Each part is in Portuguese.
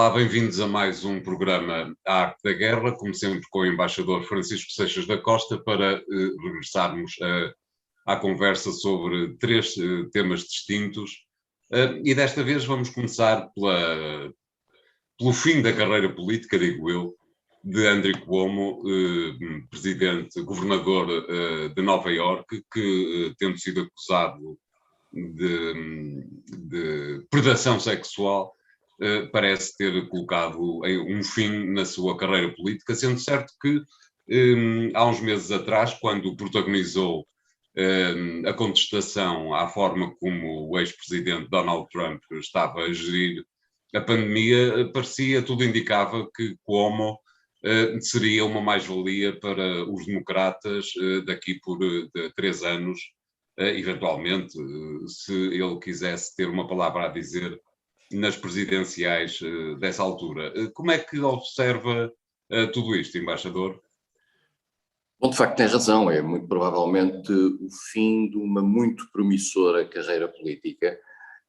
Olá, bem-vindos a mais um programa A Arte da Guerra, como sempre com o embaixador Francisco Seixas da Costa, para regressarmos à conversa sobre três temas distintos. E desta vez vamos começar pelo fim da carreira política, digo eu, de Andrew Cuomo, governador de Nova Iorque, que, tendo sido acusado de predação sexual, parece ter colocado um fim na sua carreira política, sendo certo que há uns meses atrás, quando protagonizou a contestação à forma como o ex-presidente Donald Trump estava a gerir a pandemia, tudo indicava que Cuomo seria uma mais-valia para os democratas daqui por 3 anos, eventualmente, se ele quisesse ter uma palavra a dizer nas presidenciais dessa altura. Como é que observa tudo isto, embaixador? Bom, de facto tem razão, é muito provavelmente o fim de uma muito promissora carreira política,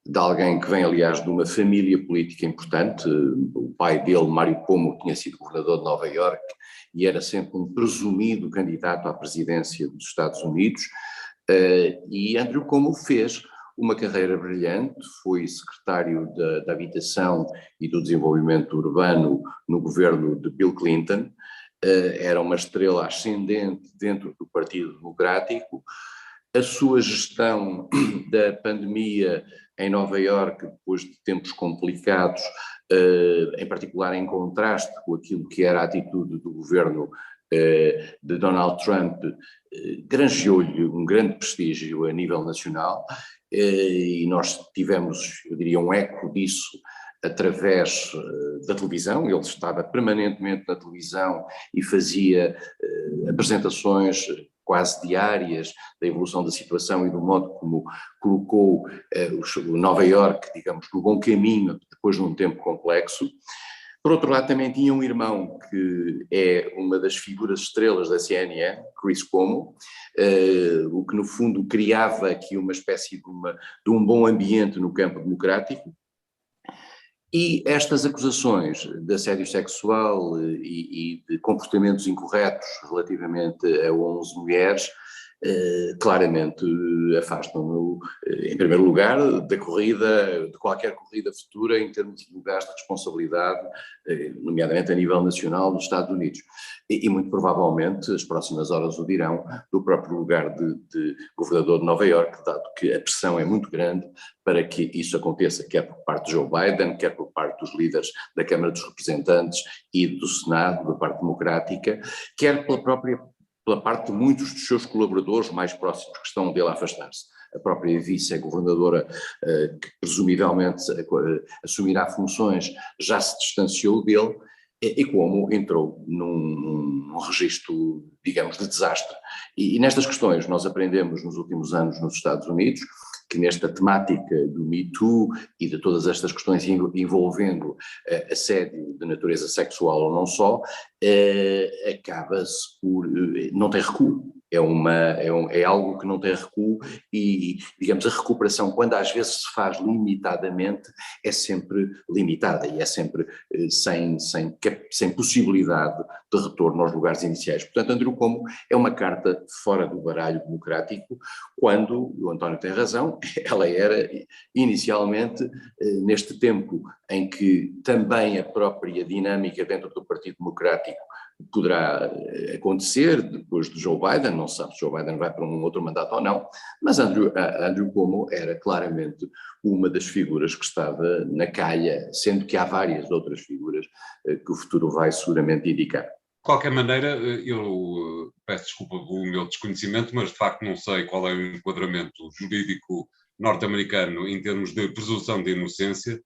de alguém que vem, aliás, de uma família política importante. O pai dele, Mário Cuomo, tinha sido governador de Nova Iorque e era sempre um presumido candidato à presidência dos Estados Unidos, e Andrew Cuomo fez uma carreira brilhante, foi secretário da Habitação e do Desenvolvimento Urbano no governo de Bill Clinton, era uma estrela ascendente dentro do Partido Democrático. A sua gestão da pandemia em Nova Iorque, depois de tempos complicados, em particular em contraste com aquilo que era a atitude do governo de Donald Trump, granjeou-lhe um grande prestígio a nível nacional, e nós tivemos, eu diria, um eco disso através da televisão. Ele estava permanentemente na televisão e fazia apresentações quase diárias da evolução da situação e do modo como colocou Nova Iorque, digamos, no bom caminho depois de um tempo complexo. Por outro lado, também tinha um irmão que é uma das figuras estrelas da CNN, Chris Cuomo, o que no fundo criava aqui uma espécie de um bom ambiente no campo democrático. E estas acusações de assédio sexual e de comportamentos incorretos relativamente a 11 mulheres, claramente afastam-no, em primeiro lugar, da corrida, de qualquer corrida futura em termos de lugares de responsabilidade, nomeadamente a nível nacional dos Estados Unidos. E muito provavelmente as próximas horas o dirão, do próprio lugar de governador de Nova Iorque, dado que a pressão é muito grande para que isso aconteça, quer por parte de Joe Biden, quer por parte dos líderes da Câmara dos Representantes e do Senado, da parte democrática, quer pela parte de muitos dos seus colaboradores mais próximos que estão dele a afastar-se. A própria vice-governadora, que presumivelmente assumirá funções, já se distanciou dele, e como entrou num registro, digamos, de desastre. E nestas questões nós aprendemos nos últimos anos nos Estados Unidos que nesta temática do Me Too e de todas estas questões envolvendo assédio de natureza sexual ou não só, acaba-se por não ter recuo. É algo que não tem recuo e, digamos, a recuperação, quando às vezes se faz limitadamente, é sempre limitada e é sempre sem possibilidade de retorno aos lugares iniciais. Portanto, Andrew Cuomo é uma carta fora do baralho democrático, quando, o António tem razão, ela era inicialmente, neste tempo em que também a própria dinâmica dentro do Partido Democrático poderá acontecer depois de Joe Biden, não se sabe se Joe Biden vai para um outro mandato ou não, mas Andrew Cuomo era claramente uma das figuras que estava na calha, sendo que há várias outras figuras que o futuro vai seguramente indicar. De qualquer maneira, eu peço desculpa pelo meu desconhecimento, mas de facto não sei qual é o enquadramento jurídico norte-americano em termos de presunção de inocência,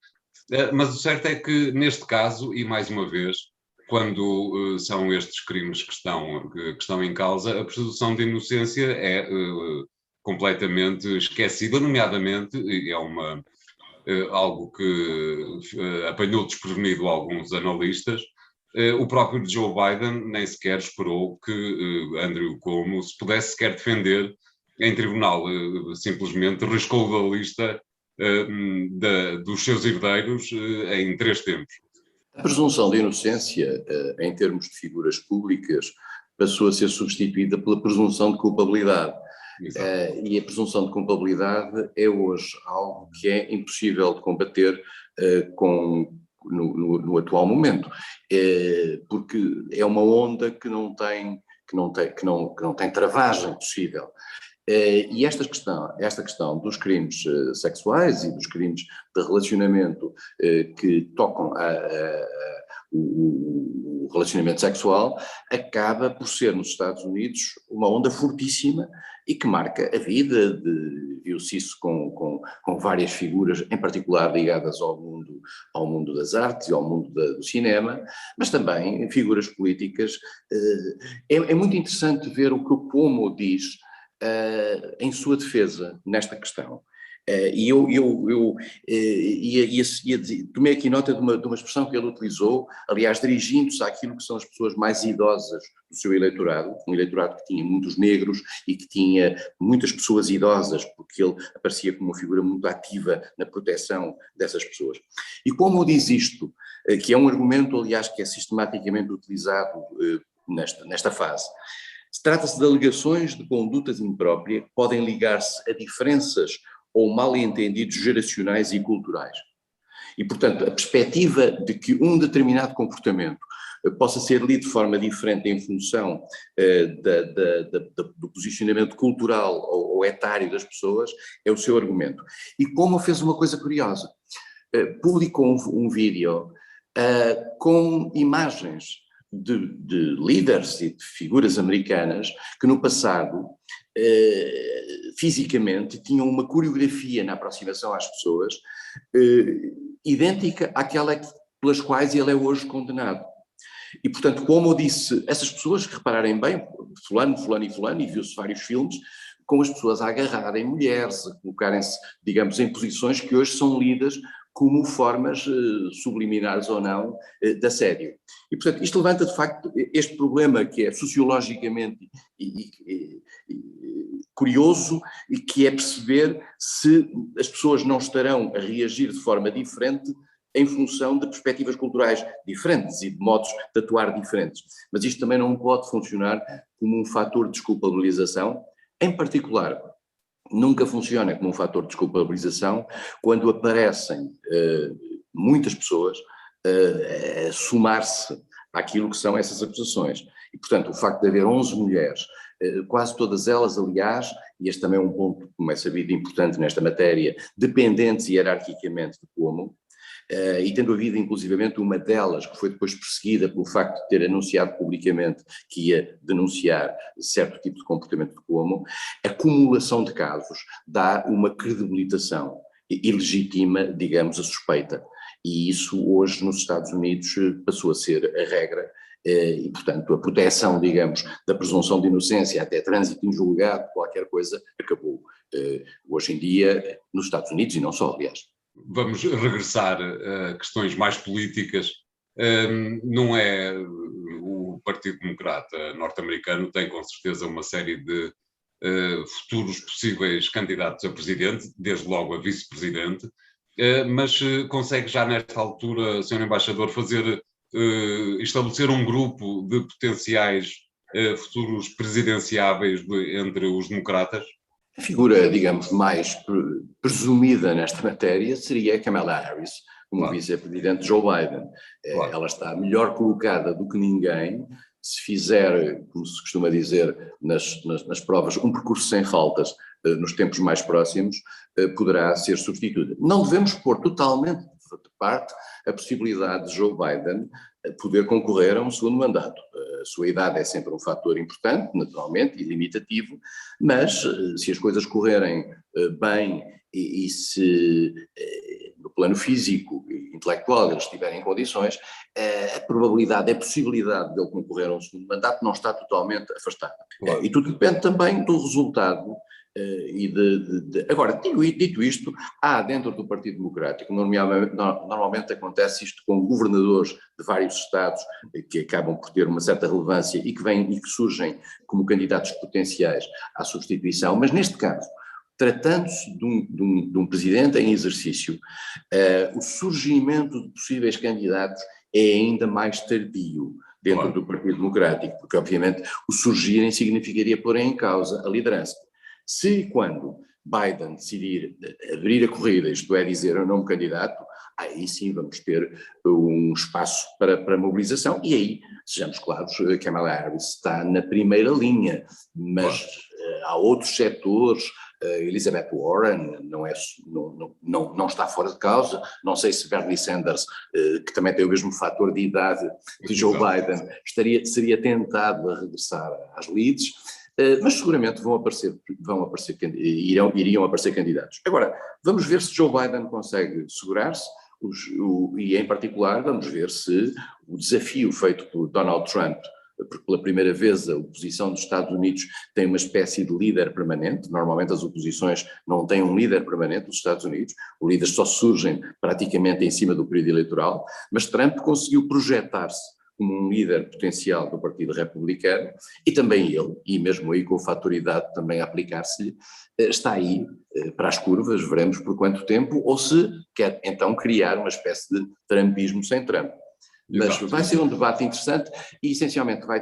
mas o certo é que neste caso, e mais uma vez, quando são estes crimes que estão em causa, a presunção de inocência é completamente esquecida, nomeadamente, algo que apanhou desprevenido alguns analistas. O próprio Joe Biden nem sequer esperou que Andrew Cuomo se pudesse sequer defender em tribunal, simplesmente riscou da lista dos seus herdeiros em 3 tempos. A presunção de inocência, em termos de figuras públicas, passou a ser substituída pela presunção de culpabilidade. E a presunção de culpabilidade é hoje algo que é impossível de combater no atual momento, porque é uma onda que não tem travagem possível. E esta questão dos crimes sexuais e dos crimes de relacionamento que tocam o relacionamento sexual acaba por ser nos Estados Unidos uma onda fortíssima e que marca a vida. Viu-se isso com várias figuras, em particular ligadas ao mundo das artes e ao mundo do cinema, mas também figuras políticas. É muito interessante ver o que o Cuomo diz em sua defesa nesta questão. E eu tomei aqui nota de uma expressão que ele utilizou, aliás, dirigindo-se àquilo que são as pessoas mais idosas do seu eleitorado, um eleitorado que tinha muitos negros e que tinha muitas pessoas idosas, porque ele aparecia como uma figura muito ativa na proteção dessas pessoas. E como diz isto, que é um argumento, aliás, que é sistematicamente utilizado nesta fase, trata-se de alegações de condutas impróprias que podem ligar-se a diferenças ou mal-entendidos geracionais e culturais. E, portanto, a perspectiva de que um determinado comportamento possa ser lido de forma diferente em função do posicionamento cultural ou etário das pessoas é o seu argumento. E como fez uma coisa curiosa, publicou um vídeo com imagens de líderes e de figuras americanas que no passado fisicamente tinham uma coreografia na aproximação às pessoas idêntica àquela pelas quais ele é hoje condenado. E portanto, como eu disse, essas pessoas, repararem bem, fulano, fulano e fulano, e viu-se vários filmes, com as pessoas a agarrarem mulheres, a colocarem-se, digamos, em posições que hoje são lidas como formas subliminares ou não de assédio. E, portanto, isto levanta, de facto, este problema que é sociologicamente curioso e que é perceber se as pessoas não estarão a reagir de forma diferente em função de perspectivas culturais diferentes e de modos de atuar diferentes. Mas isto também não pode funcionar como um fator de desculpabilização, em particular. Nunca funciona como um fator de desculpabilização quando aparecem muitas pessoas a somar-se àquilo que são essas acusações. E, portanto, o facto de haver 11 mulheres, quase todas elas, aliás, e este também é um ponto, como é sabido, importante nesta matéria, dependentes hierarquicamente de Cuomo, e tendo havido inclusivamente uma delas que foi depois perseguida pelo facto de ter anunciado publicamente que ia denunciar certo tipo de comportamento de Cuomo, a acumulação de casos dá uma credibilitação e legitima, digamos, a suspeita. E isso hoje nos Estados Unidos passou a ser a regra e, portanto, a proteção, digamos, da presunção de inocência até trânsito em julgado, qualquer coisa, acabou hoje em dia nos Estados Unidos e não só, aliás. Vamos regressar a questões mais políticas. Não é o Partido Democrata norte-americano tem com certeza uma série de futuros possíveis candidatos a presidente, desde logo a vice-presidente, mas consegue já nesta altura, Sr. Embaixador, estabelecer um grupo de potenciais futuros presidenciáveis entre os democratas? A figura, digamos, mais presumida nesta matéria seria Kamala Harris, como vice-presidente Joe Biden. Claro. Ela está melhor colocada do que ninguém. Se fizer, como se costuma dizer nas provas, um percurso sem faltas nos tempos mais próximos, poderá ser substituída. Não devemos pôr totalmente de parte a possibilidade de Joe Biden poder concorrer a um segundo mandato. A sua idade é sempre um fator importante, naturalmente, e limitativo, mas se as coisas correrem bem e se no plano físico e intelectual eles estiverem em condições, a probabilidade, a possibilidade de ele concorrer a um segundo mandato não está totalmente afastada. Claro. E tudo depende também do resultado. Agora, dito isto, há dentro do Partido Democrático, normalmente acontece isto com governadores de vários estados que acabam por ter uma certa relevância e que surgem como candidatos potenciais à substituição, mas neste caso, tratando-se de um presidente em exercício, o surgimento de possíveis candidatos é ainda mais tardio dentro do Partido Democrático, porque obviamente o surgirem significaria pôr em causa a liderança. Se e quando Biden decidir abrir a corrida, isto é dizer o nome candidato, aí sim vamos ter um espaço para mobilização, e aí, sejamos claros, Kamala Harris está na primeira linha, mas há outros setores. Elizabeth Warren não está fora de causa, não sei se Bernie Sanders, que também tem o mesmo fator de idade de Joe Biden, seria tentado a regressar às leads, mas seguramente iriam aparecer candidatos. Agora, vamos ver se Joe Biden consegue segurar-se, e em particular vamos ver se o desafio feito por Donald Trump, porque pela primeira vez a oposição dos Estados Unidos tem uma espécie de líder permanente. Normalmente as oposições não têm um líder permanente nos Estados Unidos, os líderes só surgem praticamente em cima do período eleitoral, mas Trump conseguiu projetar-se como um líder potencial do Partido Republicano, e também ele, e mesmo aí com a fator idade também a aplicar-se-lhe, está aí para as curvas, veremos por quanto tempo, ou se quer então criar uma espécie de trumpismo sem Trump. Mas vai ser um debate interessante e essencialmente vai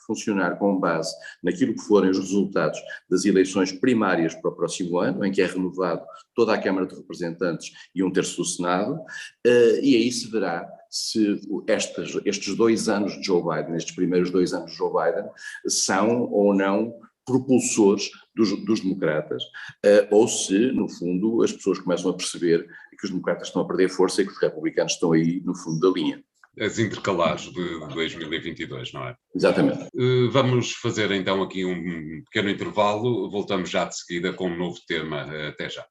funcionar com base naquilo que forem os resultados das eleições primárias para o próximo ano, em que é renovado toda a Câmara de Representantes e 1/3 do Senado, e aí se verá se estes 2 anos de Joe Biden, estes primeiros 2 anos de Joe Biden, são ou não propulsores dos democratas, ou se, no fundo, as pessoas começam a perceber que os democratas estão a perder força e que os republicanos estão aí no fundo da linha. As intercalares de 2022, não é? Exatamente. Vamos fazer então aqui um pequeno intervalo, voltamos já de seguida com um novo tema. Até já.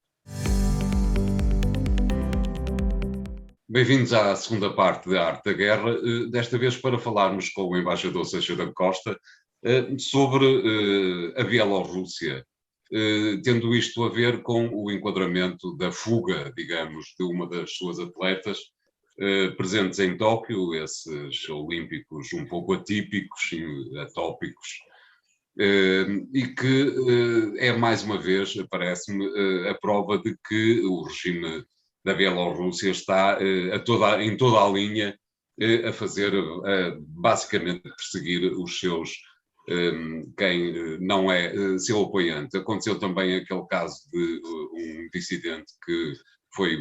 Bem-vindos à segunda parte da Arte da Guerra, desta vez para falarmos com o embaixador Seixas da Costa sobre a Bielorrússia, tendo isto a ver com o enquadramento da fuga, digamos, de uma das suas atletas presentes em Tóquio, esses olímpicos um pouco atípicos e atópicos, e que é mais uma vez, parece-me, a prova de que o regime da Bielorrússia está em toda a linha a fazer, basicamente, perseguir os seus, quem não é seu apoiante. Aconteceu também aquele caso de um dissidente que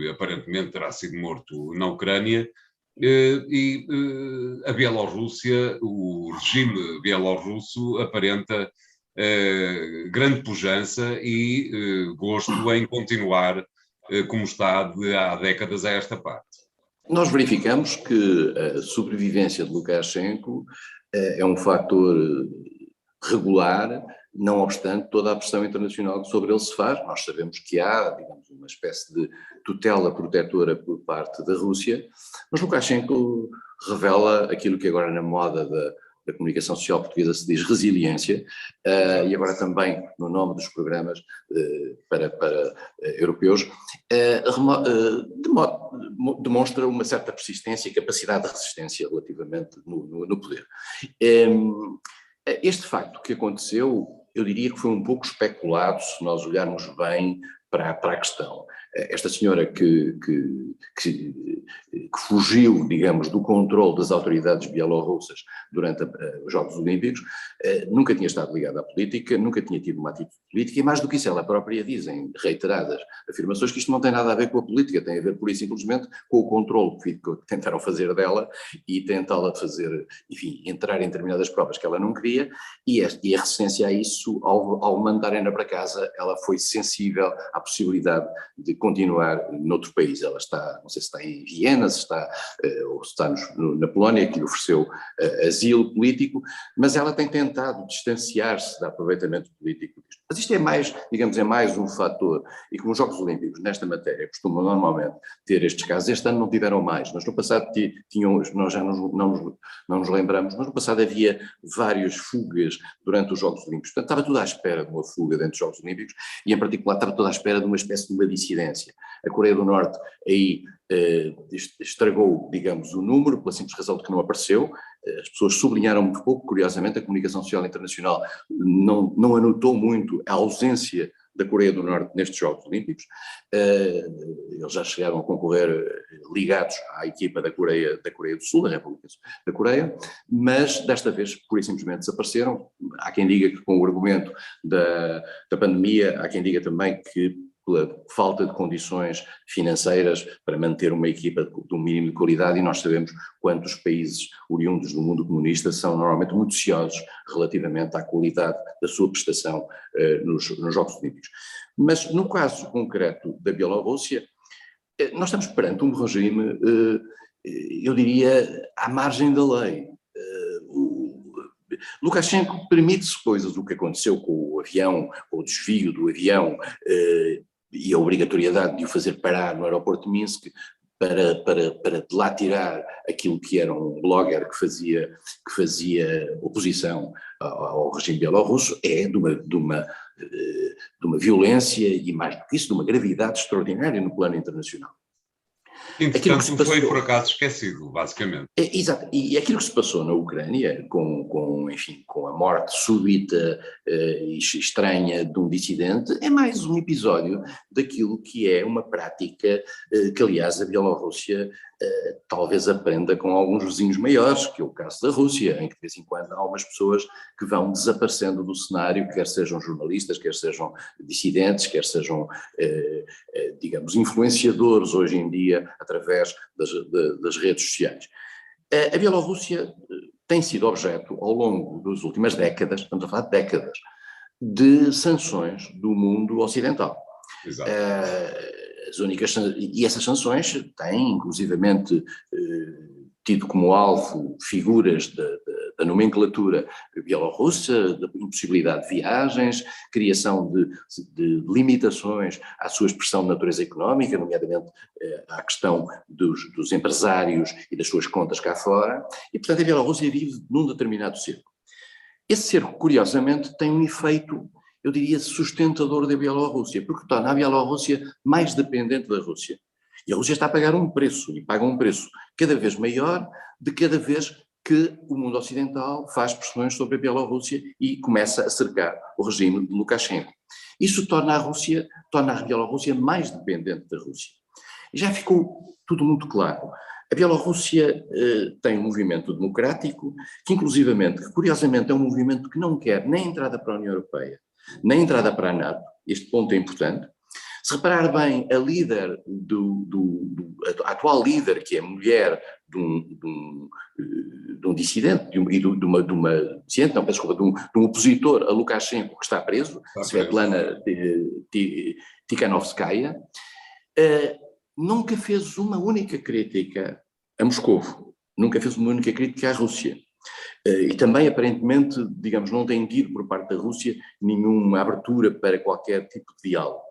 aparentemente terá sido morto na Ucrânia, e a Bielorrússia, o regime bielorrusso aparenta grande pujança e gosto em continuar como está há décadas a esta parte. Nós verificamos que a sobrevivência de Lukashenko é um fator regular, não obstante toda a pressão internacional que sobre ele se faz. Nós sabemos que há, digamos, uma espécie de tutela protetora por parte da Rússia, mas Lukashenko revela aquilo que agora na moda da comunicação social portuguesa se diz resiliência, e agora também no nome dos programas para europeus, demonstra uma certa persistência e capacidade de resistência relativamente no poder. Este facto que aconteceu, eu diria que foi um pouco especulado, se nós olharmos bem para a questão. Esta senhora que fugiu, digamos, do controle das autoridades bielorrussas durante os Jogos Olímpicos, nunca tinha estado ligada à política, nunca tinha tido uma atitude política, e mais do que isso, ela própria diz em reiteradas afirmações que isto não tem nada a ver com a política, tem a ver pura e simplesmente com o controle que tentaram fazer dela e tentá-la fazer, enfim, entrar em determinadas provas que ela não queria, e a resistência a isso, ao mandarem-na para casa, ela foi sensível à possibilidade de continuar noutro país. Ela está, não sei se está em Viena, se está, ou se está na Polónia, que lhe ofereceu asilo político, mas ela tem tentado distanciar-se do aproveitamento político disto. Mas isto é mais, digamos, é mais um fator, e como os Jogos Olímpicos nesta matéria costumam normalmente ter estes casos, este ano não tiveram mais, mas no passado nós já não nos lembramos, mas no passado havia várias fugas durante os Jogos Olímpicos, portanto estava tudo à espera de uma fuga dentro dos Jogos Olímpicos, e em particular estava tudo à espera de uma espécie de uma dissidência. A Coreia do Norte aí estragou, digamos, o número, pela simples razão de que não apareceu. As pessoas sublinharam muito pouco, curiosamente, a comunicação social internacional não anotou muito a ausência da Coreia do Norte nestes Jogos Olímpicos. Eles já chegaram a concorrer ligados à equipa da Coreia do Sul, da República da Coreia, mas desta vez pura e simplesmente desapareceram. Há quem diga que com o argumento da pandemia, há quem diga também que pela falta de condições financeiras para manter uma equipa de um mínimo de qualidade, e nós sabemos quantos países oriundos do mundo comunista são normalmente muito ciosos relativamente à qualidade da sua prestação nos Jogos Olímpicos. Mas no caso concreto da Bielorrússia, nós estamos perante um regime, eu diria, à margem da lei. Lukashenko permite-se coisas, o que aconteceu com o avião, com o desvio do avião, e a obrigatoriedade de o fazer parar no aeroporto de Minsk para de lá tirar aquilo que era um blogger que fazia oposição ao regime bielorrusso, é de uma violência e, mais do que isso, de uma gravidade extraordinária no plano internacional. Entretanto, foi por acaso esquecido, basicamente. Exato, e aquilo que se passou na Ucrânia, enfim, com a morte súbita e estranha de um dissidente, é mais um episódio daquilo que é uma prática que, aliás, a Bielorrússia talvez aprenda com alguns vizinhos maiores, que é o caso da Rússia, em que de vez em quando há algumas pessoas que vão desaparecendo do cenário, quer sejam jornalistas, quer sejam dissidentes, quer sejam, digamos, influenciadores hoje em dia através das redes sociais. A Bielorrússia tem sido objeto, ao longo das últimas décadas, estamos a falar de décadas, de sanções do mundo ocidental. Exato. E essas sanções têm, inclusivamente, tido como alvo figuras da nomenclatura bielorrussa, da impossibilidade de viagens, criação de limitações à sua expressão de natureza económica, nomeadamente à questão dos empresários e das suas contas cá fora, e portanto a Bielorrússia vive num determinado cerco. Esse cerco, curiosamente, tem um efeito, eu diria, sustentador da Bielorrússia, porque torna a Bielorrússia mais dependente da Rússia. E a Rússia está a pagar um preço, e paga um preço cada vez maior de cada vez que o mundo ocidental faz pressões sobre a Bielorrússia e começa a cercar o regime de Lukashenko. Isso torna a Bielorrússia mais dependente da Rússia. E já ficou tudo muito claro. A Bielorrússia tem um movimento democrático que, inclusivamente, que curiosamente é um movimento que não quer nem entrada para a União Europeia, nem entrada para a NATO. Este ponto é importante. Se reparar bem, a líder a atual líder, que é mulher de um dissidente, de um opositor a Lukashenko, que está preso, Svetlana Tikhanovskaya, nunca fez uma única crítica a Moscovo, nunca fez uma única crítica à Rússia. E também, aparentemente, digamos, não tem tido por parte da Rússia nenhuma abertura para qualquer tipo de diálogo.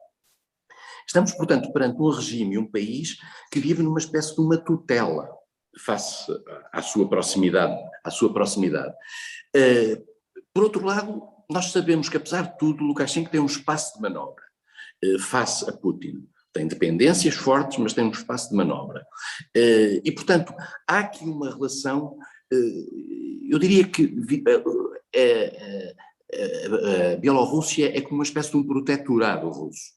Estamos, portanto, perante um regime e um país que vive numa espécie de uma tutela face à sua proximidade. Por outro lado, nós sabemos que, apesar de tudo, Lukashenko tem um espaço de manobra face a Putin. Tem dependências fortes, mas tem um espaço de manobra. E, portanto, há aqui uma relação, eu diria que a Bielorrússia é como uma espécie de um protetorado russo.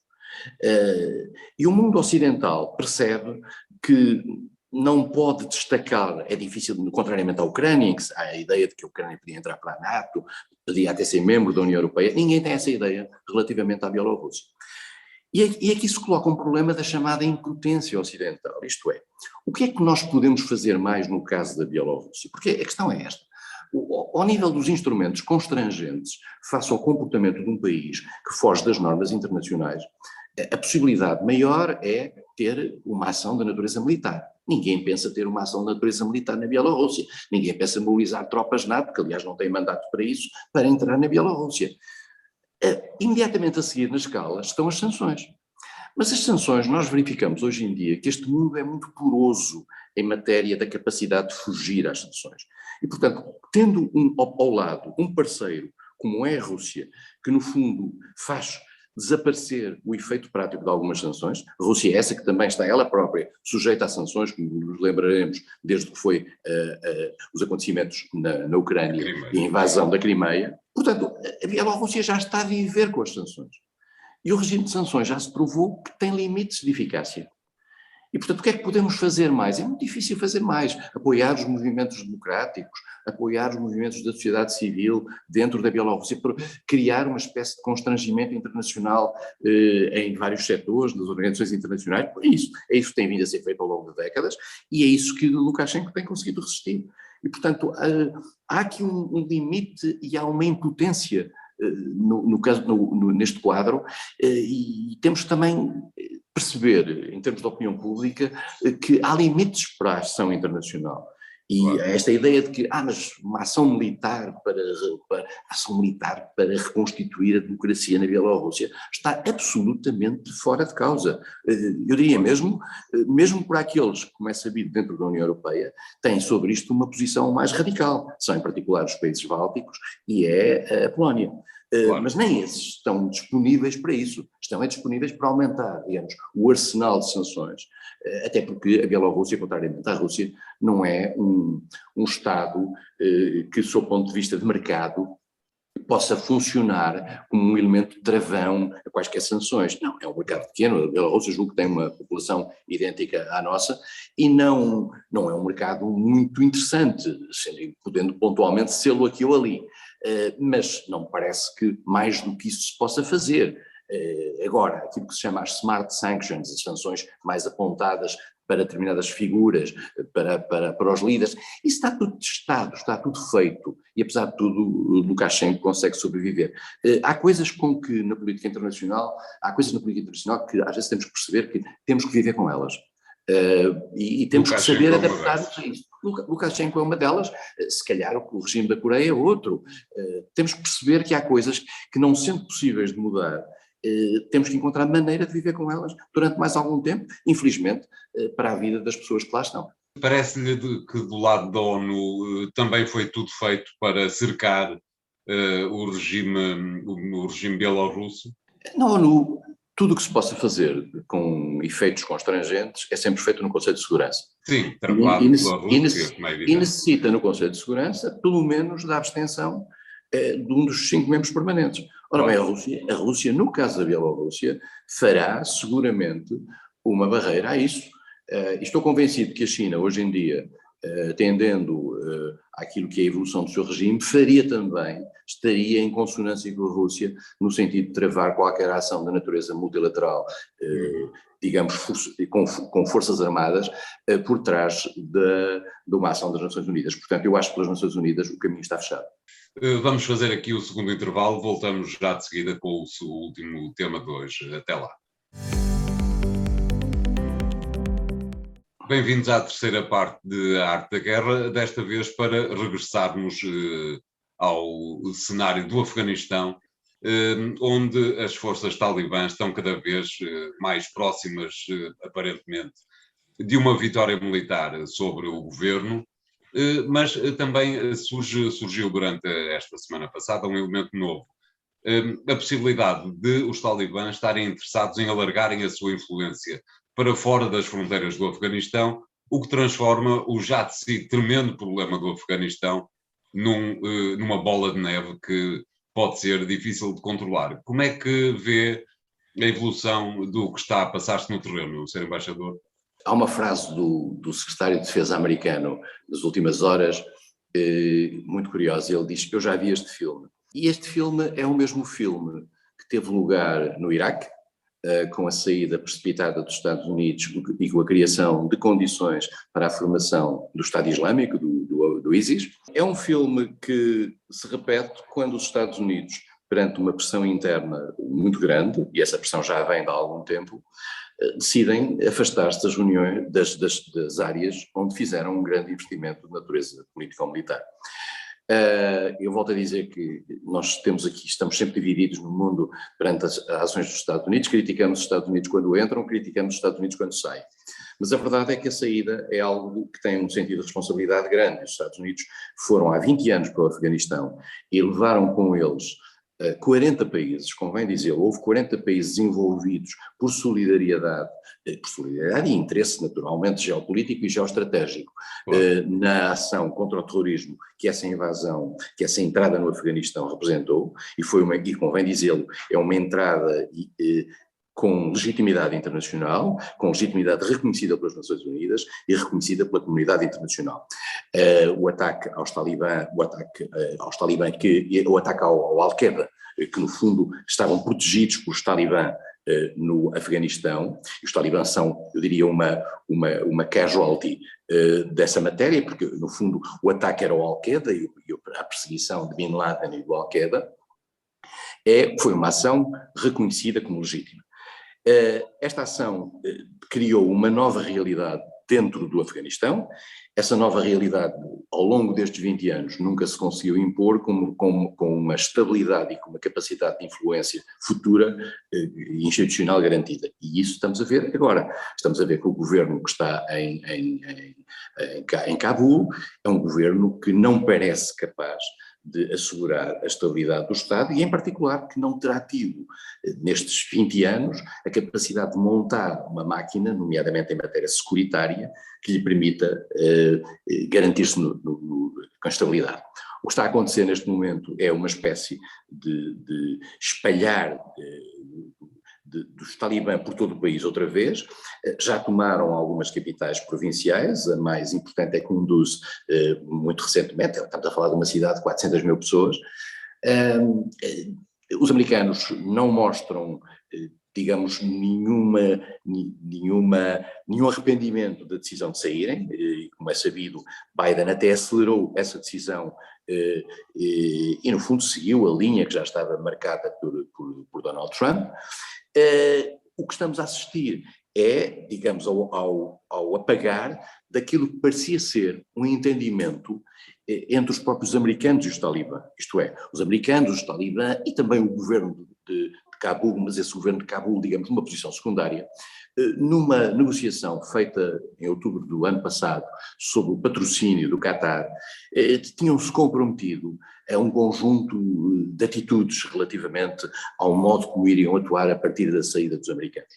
E o mundo ocidental percebe que não pode destacar, é difícil, contrariamente à Ucrânia, em que há a ideia de que a Ucrânia podia entrar para a NATO, podia até ser membro da União Europeia, ninguém tem essa ideia relativamente à Bielorrússia. E aqui se coloca um problema da chamada impotência ocidental, isto é, o que é que nós podemos fazer mais no caso da Bielorrússia? Porque a questão é esta. Ao nível dos instrumentos constrangentes face ao comportamento de um país que foge das normas internacionais, a possibilidade maior é ter uma ação de natureza militar. Ninguém pensa ter uma ação de natureza militar na Bielorrússia. Ninguém pensa mobilizar tropas NATO, que aliás não têm mandato para isso, para entrar na Bielorrússia. Imediatamente a seguir na escala estão as sanções. Mas as sanções, nós verificamos hoje em dia que este mundo é muito poroso em matéria da capacidade de fugir às sanções. E, portanto, tendo ao lado um parceiro como é a Rússia, que no fundo faz desaparecer o efeito prático de algumas sanções, a Rússia é essa que também está ela própria sujeita a sanções, como nos lembraremos desde que foi os acontecimentos na Ucrânia e a invasão da Crimeia. Portanto, a Bielorrússia já está a viver com as sanções. E o regime de sanções já se provou que tem limites de eficácia. E, portanto, o que é que podemos fazer mais? É muito difícil fazer mais. Apoiar os movimentos democráticos, apoiar os movimentos da sociedade civil dentro da Bielorrússia, para criar uma espécie de constrangimento internacional em vários setores, das organizações internacionais. É isso que tem vindo a ser feito ao longo de décadas e é isso que Lukashenko tem conseguido resistir. E, portanto, há aqui um limite e há uma impotência neste quadro, e temos também perceber, em termos de opinião pública, que há limites para a ação internacional. E claro, esta ideia de que, mas uma ação militar para reconstituir a democracia na Bielorrússia está absolutamente fora de causa. Eu diria mesmo para aqueles, como é sabido dentro da União Europeia, têm sobre isto uma posição mais radical, são em particular os países bálticos e é a Polónia. Claro. Mas nem esses estão disponíveis para isso, estão disponíveis para aumentar, digamos, o arsenal de sanções, até porque a Bielorrússia, contrariamente à Rússia, não é um Estado que, sob o ponto de vista de mercado, possa funcionar como um elemento de travão a quaisquer sanções. Não, é um mercado pequeno, a Bielorrússia julgo que tem uma população idêntica à nossa e não é um mercado muito interessante, podendo pontualmente sê-lo aqui ou ali. Mas não me parece que mais do que isso se possa fazer. Agora, aquilo que se chama as smart sanctions, as sanções mais apontadas para determinadas figuras, para os líderes, isso está tudo testado, está tudo feito, e apesar de tudo, Lukashenko consegue sobreviver. Há coisas na política internacional que às vezes temos que perceber que temos que viver com elas. E temos que saber adaptar-nos a isso. Lukashenko é uma delas, se calhar o regime da Coreia é outro. Temos que perceber que há coisas que, não sendo possíveis de mudar, temos que encontrar maneira de viver com elas durante mais algum tempo, infelizmente, para a vida das pessoas que lá estão. Parece-lhe que do lado da ONU também foi tudo feito para cercar o regime bielorrusso? Na ONU, tudo o que se possa fazer com efeitos constrangentes é sempre feito no Conselho de Segurança. Sim, travado pela Rússia, como é evidente. E necessita no Conselho de Segurança, pelo menos, da abstenção de um dos 5 membros permanentes. Ora bem, a Rússia, no caso da Bielorrússia, fará seguramente uma barreira a isso. Estou convencido que a China, hoje em dia, tendendo àquilo que é a evolução do seu regime, estaria em consonância com a Rússia, no sentido de travar qualquer ação da natureza multilateral, digamos, com forças armadas, por trás de uma ação das Nações Unidas. Portanto, eu acho que pelas Nações Unidas o caminho está fechado. Vamos fazer aqui o segundo intervalo, voltamos já de seguida com o último tema de hoje. Até lá. Bem-vindos à terceira parte de A Arte da Guerra, desta vez para regressarmos ao cenário do Afeganistão, onde as forças talibãs estão cada vez mais próximas, aparentemente, de uma vitória militar sobre o governo, mas também surgiu durante esta semana passada um elemento novo, a possibilidade de os talibãs estarem interessados em alargarem a sua influência para fora das fronteiras do Afeganistão, o que transforma o já de si tremendo problema do Afeganistão numa bola de neve que pode ser difícil de controlar. Como é que vê a evolução do que está a passar-se no terreno, Sr. Embaixador? Há uma frase do secretário de Defesa americano nas últimas horas, muito curiosa. Ele diz: eu já vi este filme. E este filme é o mesmo filme que teve lugar no Iraque, com a saída precipitada dos Estados Unidos e com a criação de condições para a formação do Estado Islâmico, do ISIS. É um filme que se repete quando os Estados Unidos, perante uma pressão interna muito grande, e essa pressão já vem de há algum tempo, decidem afastar-se das reuniões, das áreas onde fizeram um grande investimento de natureza político-militar. Eu volto a dizer que nós estamos sempre divididos no mundo perante as ações dos Estados Unidos, criticamos os Estados Unidos quando entram, criticamos os Estados Unidos quando saem. Mas a verdade é que a saída é algo que tem um sentido de responsabilidade grande. Os Estados Unidos foram há 20 anos para o Afeganistão e levaram com eles 40 países, convém dizer, houve 40 países envolvidos por solidariedade e interesse naturalmente geopolítico e geoestratégico, na ação contra o terrorismo que essa invasão, que essa entrada no Afeganistão representou, e convém dizê-lo, é uma entrada com legitimidade internacional, com legitimidade reconhecida pelas Nações Unidas e reconhecida pela comunidade internacional. O ataque aos talibã, o ataque ao Al-Qaeda, que no fundo estavam protegidos pelos talibã no Afeganistão, e os talibã são, eu diria, uma casualty dessa matéria, porque no fundo o ataque era ao Al-Qaeda e a perseguição de Bin Laden e do Al-Qaeda, foi uma ação reconhecida como legítima. Esta ação criou uma nova realidade dentro do Afeganistão. Essa nova realidade, ao longo destes 20 anos, nunca se conseguiu impor com uma estabilidade e com uma capacidade de influência futura e institucional garantida. E isso estamos a ver agora. Estamos a ver que o governo que está em Cabul é um governo que não parece capaz de assegurar a estabilidade do Estado e, em particular, que não terá tido, nestes 20 anos, a capacidade de montar uma máquina, nomeadamente em matéria securitária, que lhe permita garantir-se com estabilidade. O que está a acontecer neste momento é uma espécie de espalhar dos talibã por todo o país outra vez. Já tomaram algumas capitais provinciais, a mais importante é Kunduz, muito recentemente, estamos a falar de uma cidade de 400 mil pessoas. Os americanos não mostram, digamos, nenhum arrependimento da decisão de saírem, como é sabido, Biden até acelerou essa decisão e no fundo seguiu a linha que já estava marcada por Donald Trump. O que estamos a assistir é, digamos, ao apagar daquilo que parecia ser um entendimento entre os próprios americanos e os talibã, isto é, os americanos, os talibã e também o governo de Cabul, mas esse governo de Cabul, digamos, numa posição secundária, numa negociação feita em outubro do ano passado sob o patrocínio do Qatar, tinham-se comprometido a um conjunto de atitudes relativamente ao modo como iriam atuar a partir da saída dos americanos.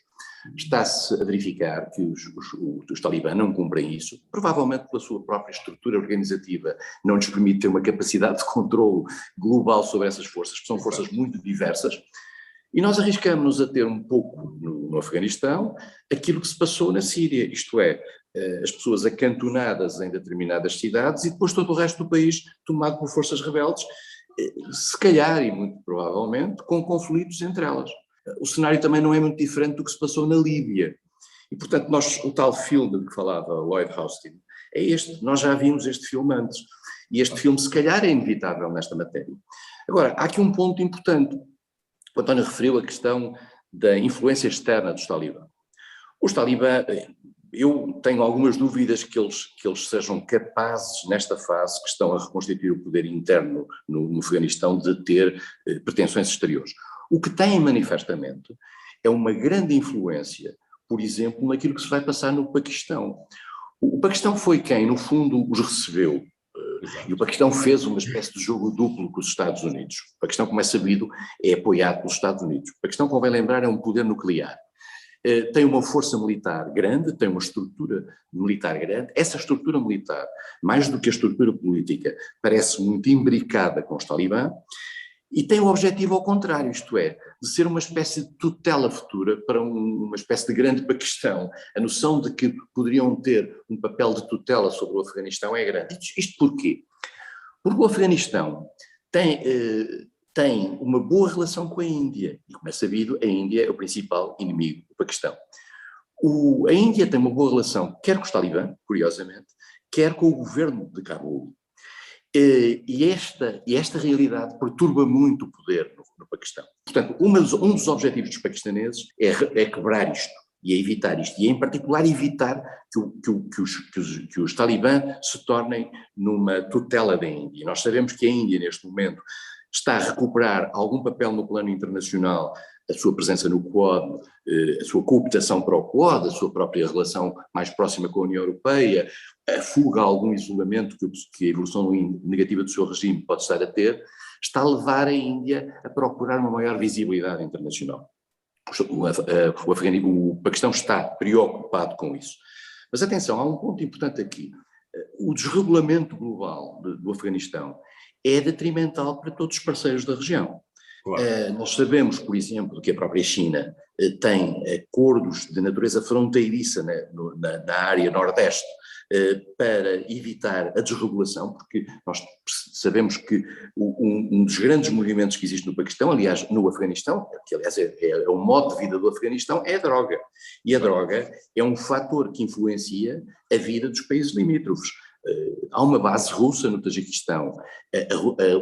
Está-se a verificar que os talibã não cumprem isso, provavelmente pela sua própria estrutura organizativa, não lhes permite ter uma capacidade de controle global sobre essas forças, que são forças muito diversas. E nós arriscamos-nos a ter um pouco no Afeganistão aquilo que se passou na Síria, isto é, as pessoas acantonadas em determinadas cidades e depois todo o resto do país tomado por forças rebeldes, se calhar e muito provavelmente com conflitos entre elas. O cenário também não é muito diferente do que se passou na Líbia. E portanto o tal filme de que falava Lloyd Austin é este, nós já vimos este filme antes. E este filme se calhar é inevitável nesta matéria. Agora, há aqui um ponto importante. O António referiu a questão da influência externa dos talibã. Os talibã, eu tenho algumas dúvidas que eles sejam capazes, nesta fase que estão a reconstituir o poder interno no Afeganistão, de ter pretensões exteriores. O que têm manifestamente é uma grande influência, por exemplo, naquilo que se vai passar no Paquistão. O Paquistão foi quem, no fundo, os recebeu. Exato. E o Paquistão fez uma espécie de jogo duplo com os Estados Unidos. O Paquistão, como é sabido, é apoiado pelos Estados Unidos. O Paquistão, convém lembrar, é um poder nuclear. Tem uma força militar grande, tem uma estrutura militar grande. Essa estrutura militar, mais do que a estrutura política, parece muito imbricada com os talibã e tem o objetivo ao contrário, isto é, de ser uma espécie de tutela futura para uma espécie de grande Paquistão. A noção de que poderiam ter um papel de tutela sobre o Afeganistão é grande. Isto porquê? Porque o Afeganistão tem uma boa relação com a Índia, e como é sabido, a Índia é o principal inimigo do Paquistão. A Índia tem uma boa relação quer com os talibã, curiosamente, quer com o governo de Cabul. E esta realidade perturba muito o poder no Paquistão. Portanto, um dos objetivos dos paquistaneses é quebrar isto e é evitar isto, e em particular evitar que os talibã se tornem numa tutela da Índia. Nós sabemos que a Índia, neste momento, está a recuperar algum papel no plano internacional, a sua presença no Quad, a sua cooptação para o Quad, a sua própria relação mais próxima com a União Europeia, a fuga a algum isolamento que a evolução negativa do seu regime pode estar a ter, está a levar a Índia a procurar uma maior visibilidade internacional. O Paquistão está preocupado com isso. Mas atenção, há um ponto importante aqui. O desregulamento global do Afeganistão é detrimental para todos os parceiros da região. Claro. Nós sabemos, por exemplo, que a própria China tem acordos de natureza fronteiriça na área nordeste para evitar a desregulação, porque nós sabemos que um dos grandes movimentos que existe no Paquistão, aliás, no Afeganistão, que aliás é o modo de vida do Afeganistão, é a droga. E a droga é um fator que influencia a vida dos países limítrofes. Há uma base russa no Tajiquistão.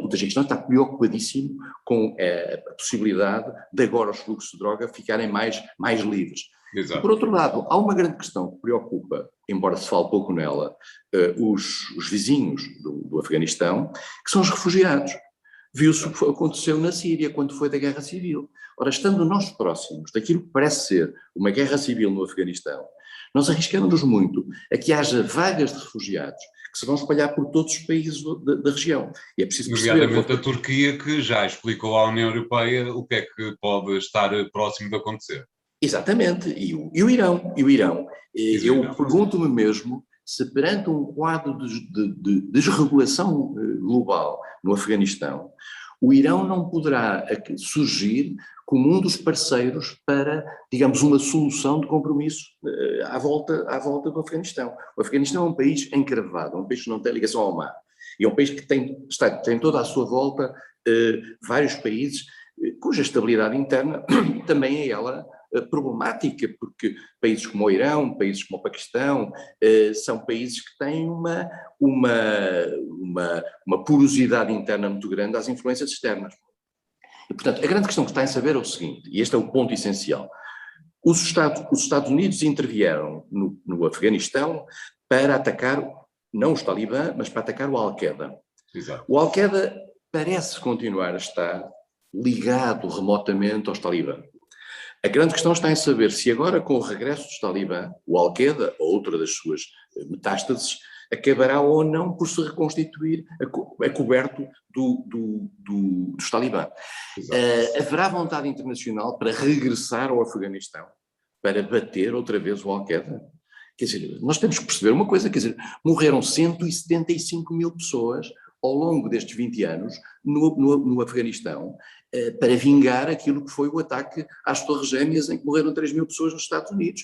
O Tajiquistão está preocupadíssimo com a possibilidade de agora os fluxos de droga ficarem mais livres. Exato. Por outro lado, há uma grande questão que preocupa, embora se fale pouco nela, os vizinhos do Afeganistão, que são os refugiados. Viu-se o que aconteceu na Síria, quando foi da guerra civil. Ora, estando nós próximos daquilo que parece ser uma guerra civil no Afeganistão, nós arriscamos-nos muito a que haja vagas de refugiados que se vão espalhar por todos os países da região. E é preciso perceber... Nomeadamente a Turquia, que já explicou à União Europeia o que é que pode estar próximo de acontecer. Exatamente. E o Irão. Eu pergunto-me mesmo se perante um quadro de desregulação global no Afeganistão, o Irão não poderá surgir como um dos parceiros para, digamos, uma solução de compromisso à volta do Afeganistão. O Afeganistão é um país encravado, um país que não tem ligação ao mar, e é um país que tem toda à sua volta vários países cuja estabilidade interna também é ela problemática, porque países como o Irão, países como o Paquistão, são países que têm uma porosidade interna muito grande às influências externas. E, portanto, a grande questão que está em saber é o seguinte, e este é o ponto essencial: os Estados Unidos intervieram no Afeganistão para atacar, não os talibã, mas para atacar o Al-Qaeda. O Al-Qaeda parece continuar a estar ligado remotamente aos talibã. A grande questão está em saber se agora, com o regresso dos talibã, o Al-Qaeda, ou outra das suas metástases, acabará ou não por se reconstituir a coberto dos talibã. Haverá vontade internacional para regressar ao Afeganistão, para bater outra vez o Al-Qaeda? Quer dizer, nós temos que perceber uma coisa, quer dizer, morreram 175 mil pessoas ao longo destes 20 anos no Afeganistão para vingar aquilo que foi o ataque às Torres Gêmeas, em que morreram 3 mil pessoas nos Estados Unidos.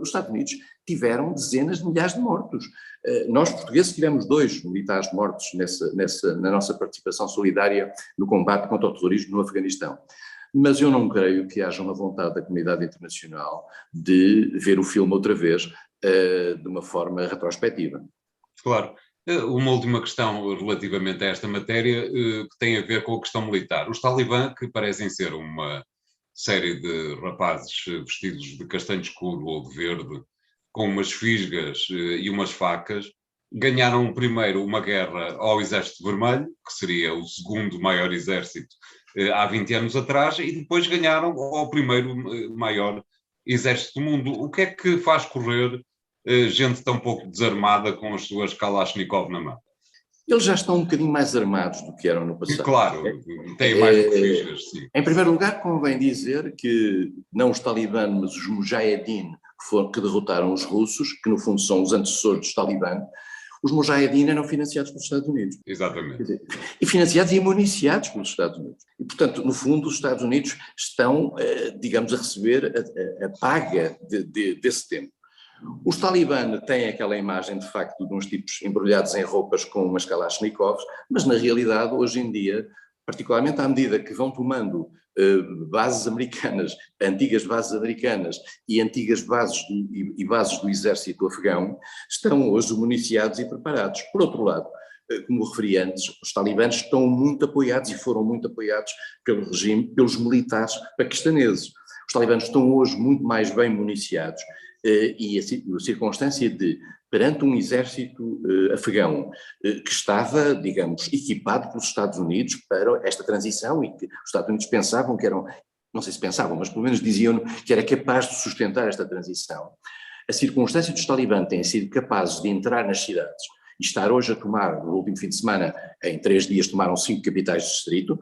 Os Estados Unidos tiveram dezenas de milhares de mortos. Nós, portugueses, tivemos 2 militares mortos na nossa participação solidária no combate contra o terrorismo no Afeganistão. Mas eu não creio que haja uma vontade da comunidade internacional de ver o filme outra vez de uma forma retrospectiva. Claro. Uma última questão relativamente a esta matéria, que tem a ver com a questão militar. Os talibã, que parecem ser uma série de rapazes vestidos de castanho escuro ou de verde, com umas fisgas e umas facas, ganharam primeiro uma guerra ao Exército Vermelho, que seria o segundo maior exército há 20 anos atrás, e depois ganharam ao primeiro maior exército do mundo. O que é que faz correr gente tão pouco desarmada com as suas Kalashnikov na mão? Eles já estão um bocadinho mais armados do que eram no passado. Claro, têm mais do que fisgas, sim. Em primeiro lugar, convém dizer que não os talibã, mas os mujahedin que derrotaram os russos, que no fundo são os antecessores dos talibã, os mujahedin eram financiados pelos Estados Unidos. Exatamente. E financiados e municiados pelos Estados Unidos. E, portanto, no fundo, os Estados Unidos estão, digamos, a receber a paga desse tempo. Os talibã têm aquela imagem, de facto, de uns tipos embrulhados em roupas com umas Kalashnikovs, mas na realidade, hoje em dia, particularmente à medida que vão tomando bases americanas, antigas bases americanas e antigas bases bases do exército afegão, estão hoje municiados e preparados. Por outro lado, como referi antes, os talibãs estão muito apoiados e foram muito apoiados pelo regime, pelos militares paquistaneses. Os talibãs estão hoje muito mais bem municiados e a circunstância de, perante um exército afegão que estava, digamos, equipado pelos Estados Unidos para esta transição e que os Estados Unidos pensavam que eram, não sei se pensavam, mas pelo menos diziam que era capaz de sustentar esta transição. A circunstância dos talibãs terem sido capazes de entrar nas cidades e estar hoje a tomar, no último fim de semana, em 3 dias tomaram 5 capitais de distrito.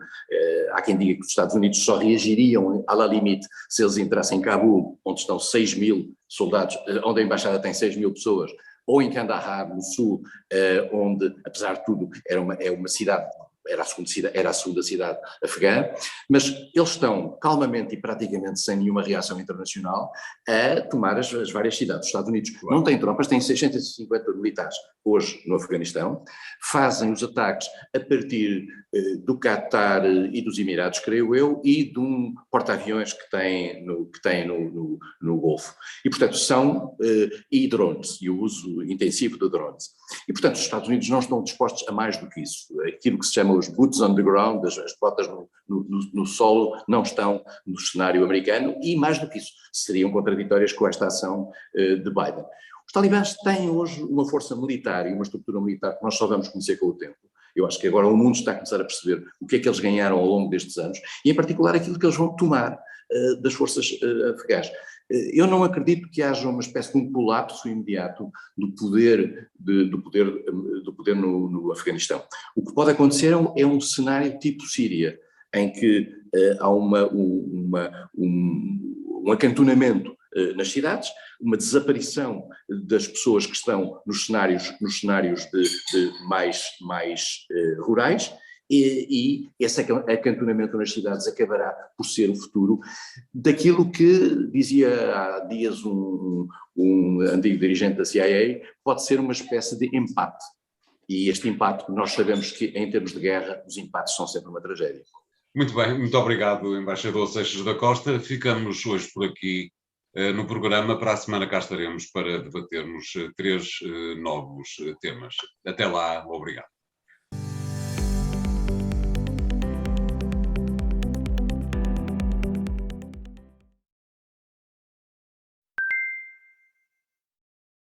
Há quem diga que os Estados Unidos só reagiriam à la limite se eles entrassem em Cabul, onde estão 6 mil soldados, onde a embaixada tem 6 mil pessoas, ou em Kandahar, no sul, onde, apesar de tudo, é uma cidade, era a segunda cidade afegã, mas eles estão calmamente e praticamente sem nenhuma reação internacional a tomar as várias cidades. Os Estados Unidos não têm tropas, têm 650 militares hoje no Afeganistão, fazem os ataques a partir do Qatar e dos Emirados, creio eu, e de um porta-aviões que tem no Golfo. E, portanto, e drones, e o uso intensivo de drones. E, portanto, os Estados Unidos não estão dispostos a mais do que isso. Aquilo que se chama os boots on the ground, as botas no solo, não estão no cenário americano, e mais do que isso, seriam contraditórias com esta ação de Biden. Os talibãs têm hoje uma força militar e uma estrutura militar que nós só vamos conhecer com o tempo. Eu acho que agora o mundo está a começar a perceber o que é que eles ganharam ao longo destes anos, e em particular aquilo que eles vão tomar das forças afegãs. Eu não acredito que haja uma espécie de um colapso imediato do poder no Afeganistão. O que pode acontecer é um cenário tipo Síria, em que há um acantonamento nas cidades, uma desaparição das pessoas que estão nos cenários mais rurais, e esse acantonamento nas cidades acabará por ser o futuro daquilo que dizia há dias um antigo dirigente da CIA, pode ser uma espécie de empate. E este empate, nós sabemos que em termos de guerra, os empates são sempre uma tragédia. Muito bem, muito obrigado, embaixador Seixas da Costa. Ficamos hoje por aqui no programa. Para a semana cá estaremos para debatermos 3 novos temas. Até lá, obrigado.